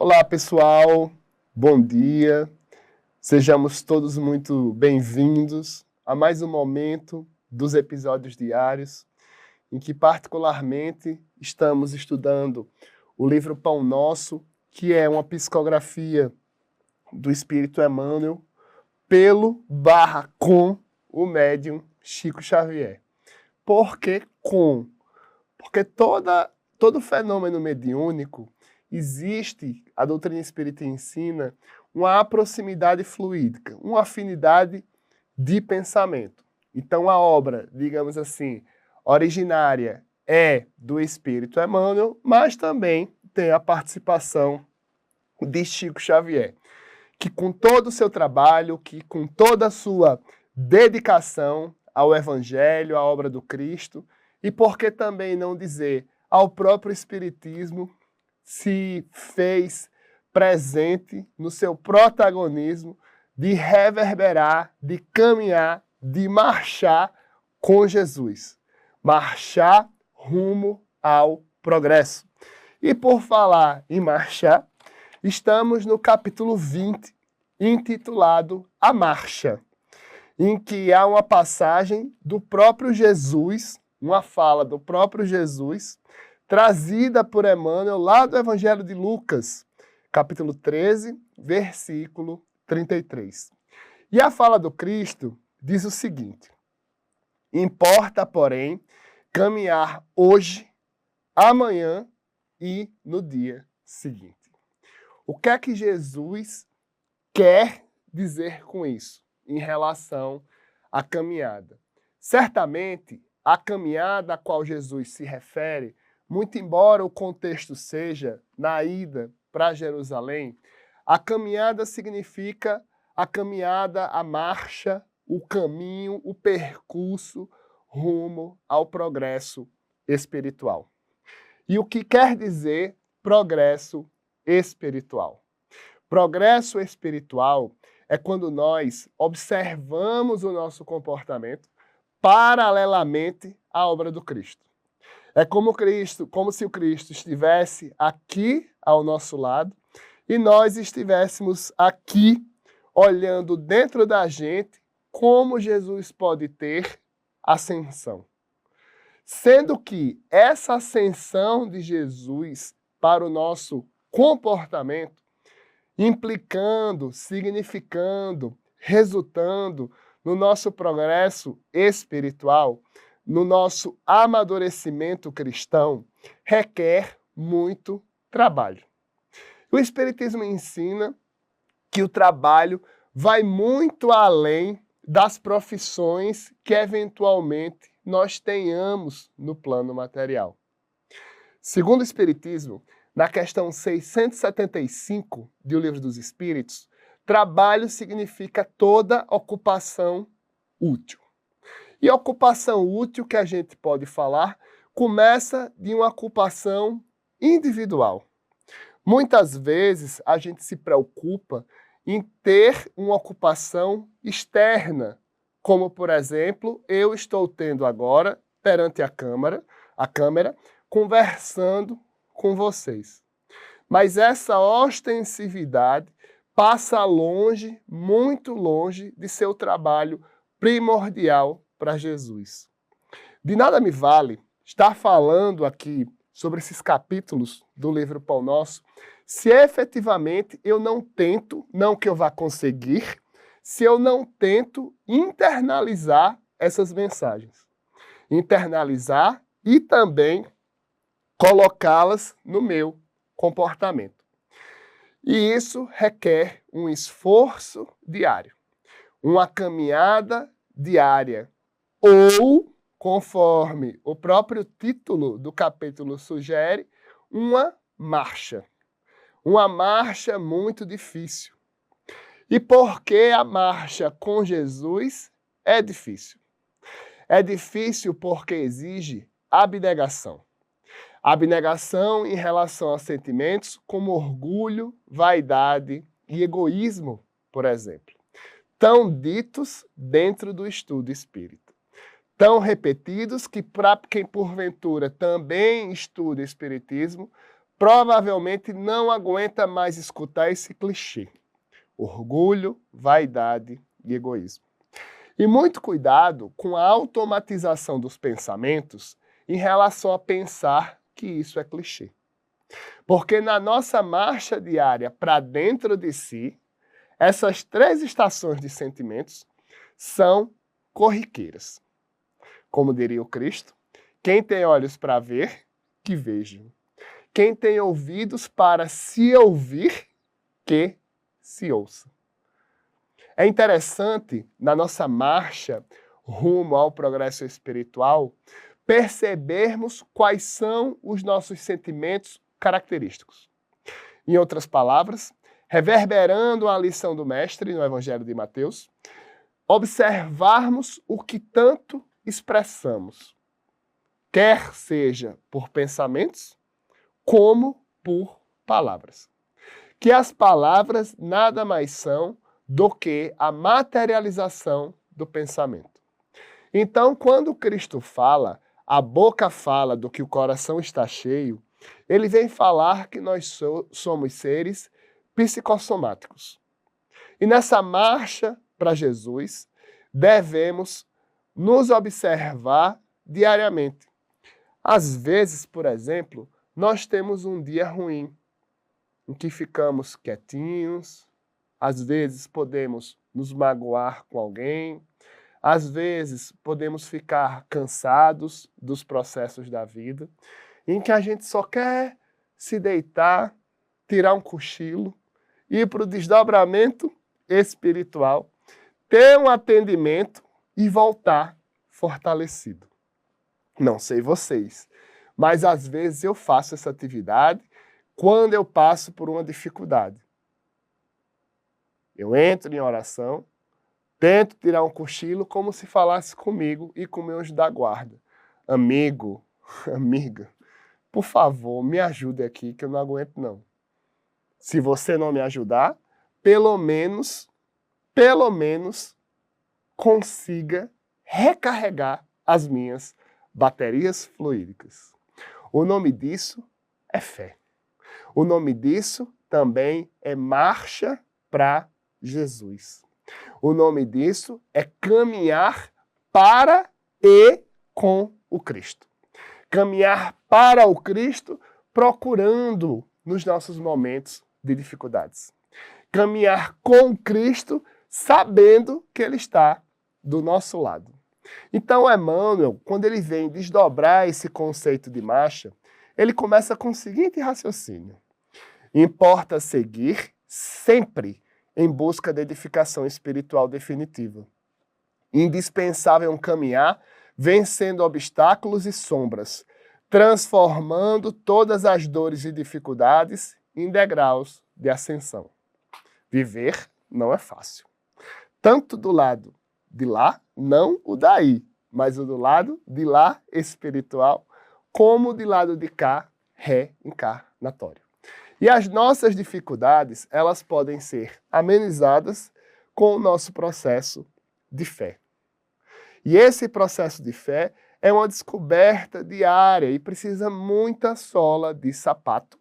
Olá, pessoal. Bom dia. Sejamos todos muito bem-vindos a mais um momento dos episódios diários, em que particularmente estamos estudando o livro Pão Nosso, que é uma psicografia do Espírito Emmanuel, com o médium Chico Xavier. Por que com? Porque todo fenômeno mediúnico existe, a doutrina espírita ensina, uma proximidade fluídica, uma afinidade de pensamento. Então a obra, digamos assim, originária é do Espírito Emmanuel, mas também tem a participação de Chico Xavier, que com todo o seu trabalho, que com toda a sua dedicação ao Evangelho, à obra do Cristo, e por que também não dizer ao próprio Espiritismo, se fez presente no seu protagonismo de reverberar, de caminhar, de marchar com Jesus. Marchar rumo ao progresso. E por falar em marchar, estamos no capítulo 20, intitulado A Marcha, em que há uma passagem do próprio Jesus, uma fala do próprio Jesus, trazida por Emmanuel lá do Evangelho de Lucas, capítulo 13, versículo 33. E a fala do Cristo diz o seguinte: importa, porém, caminhar hoje, amanhã e no dia seguinte. O que é que Jesus quer dizer com isso em relação à caminhada? Certamente, a caminhada a qual Jesus se refere, muito embora o contexto seja na ida para Jerusalém, a caminhada significa a caminhada, a marcha, o caminho, o percurso rumo ao progresso espiritual. E o que quer dizer progresso espiritual? Progresso espiritual é quando nós observamos o nosso comportamento paralelamente à obra do Cristo. É como se o Cristo estivesse aqui ao nosso lado e nós estivéssemos aqui olhando dentro da gente como Jesus pode ter ascensão. Sendo que essa ascensão de Jesus para o nosso comportamento, implicando, significando, resultando no nosso progresso espiritual, no nosso amadurecimento cristão, requer muito trabalho. O Espiritismo ensina que o trabalho vai muito além das profissões que eventualmente nós tenhamos no plano material. Segundo o Espiritismo, na questão 675 do Livro dos Espíritos, trabalho significa toda ocupação útil. E a ocupação útil que a gente pode falar começa de uma ocupação individual. Muitas vezes a gente se preocupa em ter uma ocupação externa, como, por exemplo, eu estou tendo agora perante a câmera, conversando com vocês. Mas essa ostensividade passa longe, muito longe, de seu trabalho primordial para Jesus. De nada me vale estar falando aqui sobre esses capítulos do livro Pão Nosso, se efetivamente eu não tento, não que eu vá conseguir, se eu não tento internalizar essas mensagens. Internalizar e também colocá-las no meu comportamento. E isso requer um esforço diário, uma caminhada diária, ou, conforme o próprio título do capítulo sugere, uma marcha. Uma marcha muito difícil. E por que a marcha com Jesus é difícil? É difícil porque exige abnegação. Abnegação em relação a sentimentos como orgulho, vaidade e egoísmo, por exemplo. Tão ditos dentro do estudo espírita. Tão repetidos que para quem porventura também estuda espiritismo, provavelmente não aguenta mais escutar esse clichê: orgulho, vaidade e egoísmo. E muito cuidado com a automatização dos pensamentos em relação a pensar que isso é clichê. Porque na nossa marcha diária para dentro de si, essas 3 estações de sentimentos são corriqueiras. Como diria o Cristo, quem tem olhos para ver, que vejam. Quem tem ouvidos para se ouvir, que se ouça. É interessante, na nossa marcha rumo ao progresso espiritual, percebermos quais são os nossos sentimentos característicos. Em outras palavras, reverberando a lição do Mestre no Evangelho de Mateus, observarmos o que tanto expressamos, quer seja por pensamentos, como por palavras. Que as palavras nada mais são do que a materialização do pensamento. Então, quando Cristo fala, a boca fala do que o coração está cheio, ele vem falar que nós somos seres psicossomáticos. E nessa marcha para Jesus, devemos nos observar diariamente. Às vezes, por exemplo, nós temos um dia ruim, em que ficamos quietinhos, às vezes podemos nos magoar com alguém, às vezes podemos ficar cansados dos processos da vida, em que a gente só quer se deitar, tirar um cochilo, ir para o desdobramento espiritual, ter um atendimento e voltar fortalecido. Não sei vocês, mas às vezes eu faço essa atividade quando eu passo por uma dificuldade. Eu entro em oração, tento tirar um cochilo como se falasse comigo e com meu anjo da guarda. Amigo, amiga, por favor, me ajude aqui que eu não aguento não. Se você não me ajudar, pelo menos consiga recarregar as minhas baterias fluídicas. O nome disso é fé. O nome disso também é marcha para Jesus. O nome disso é caminhar para e com o Cristo. Caminhar para o Cristo procurando nos nossos momentos de dificuldades. Caminhar com Cristo sabendo que Ele está do nosso lado. Então, Emmanuel, quando ele vem desdobrar esse conceito de marcha, ele começa com o seguinte raciocínio: importa seguir sempre em busca da edificação espiritual definitiva. Indispensável caminhar vencendo obstáculos e sombras, transformando todas as dores e dificuldades em degraus de ascensão. Viver não é fácil. Tanto do lado de lá, não o daí, mas o do lado de lá espiritual, como do lado de cá reencarnatório. E as nossas dificuldades, elas podem ser amenizadas com o nosso processo de fé. E esse processo de fé é uma descoberta diária e precisa muita sola de sapato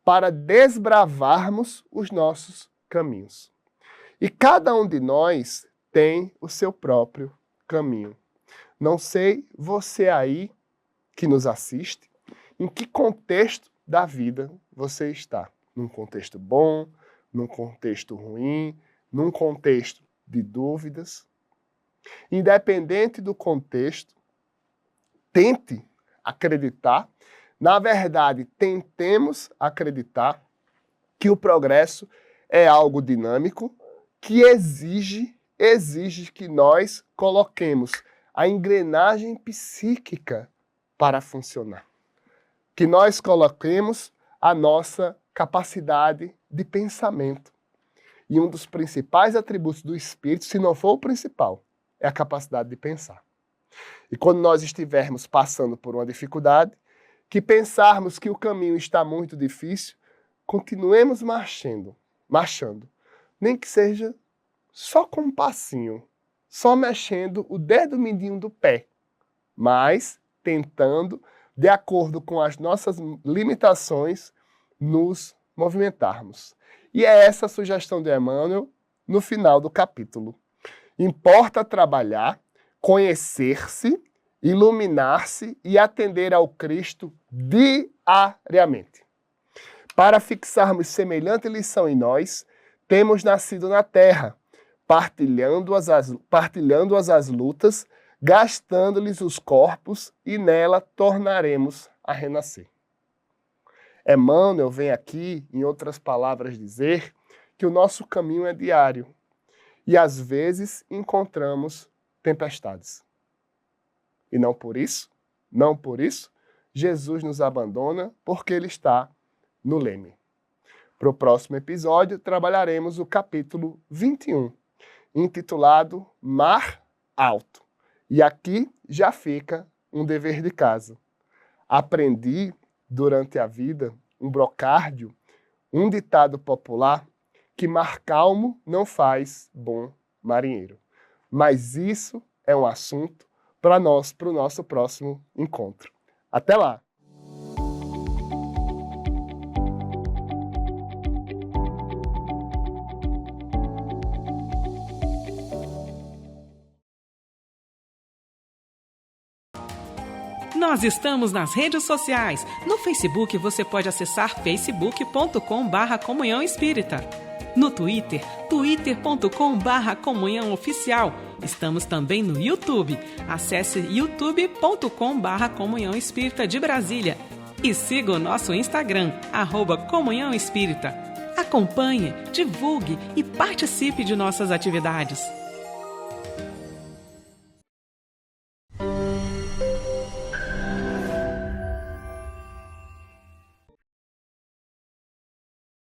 para desbravarmos os nossos caminhos. E cada um de nós tem o seu próprio caminho. Não sei você aí que nos assiste, em que contexto da vida você está. Num contexto bom, num contexto ruim, num contexto de dúvidas. Independente do contexto, tente acreditar, na verdade, tentemos acreditar que o progresso é algo dinâmico que exige que nós coloquemos a engrenagem psíquica para funcionar. Que nós coloquemos a nossa capacidade de pensamento. E um dos principais atributos do espírito, se não for o principal, é a capacidade de pensar. E quando nós estivermos passando por uma dificuldade, que pensarmos que o caminho está muito difícil, continuemos marchando, nem que seja só com um passinho, só mexendo o dedo mindinho do pé, mas tentando, de acordo com as nossas limitações, nos movimentarmos. E é essa a sugestão de Emmanuel no final do capítulo. Importa trabalhar, conhecer-se, iluminar-se e atender ao Cristo diariamente. Para fixarmos semelhante lição em nós, temos nascido na terra, partilhando-as as lutas, gastando-lhes os corpos, e nela tornaremos a renascer. Emmanuel vem aqui, em outras palavras, dizer que o nosso caminho é diário e às vezes encontramos tempestades. E não por isso, Jesus nos abandona, porque Ele está no leme. Para o próximo episódio, trabalharemos o capítulo 21, intitulado Mar Alto. E aqui já fica um dever de casa. Aprendi, durante a vida, um brocárdio, um ditado popular, que mar calmo não faz bom marinheiro. Mas isso é um assunto para o nosso próximo encontro. Até lá! Nós estamos nas redes sociais. No Facebook você pode acessar facebook.com/Comunhão Espírita. No Twitter, twitter.com/Comunhão Oficial. Estamos também no YouTube. Acesse youtube.com/Comunhão Espírita de Brasília. E siga o nosso Instagram, @Comunhão Espírita. Acompanhe, divulgue e participe de nossas atividades.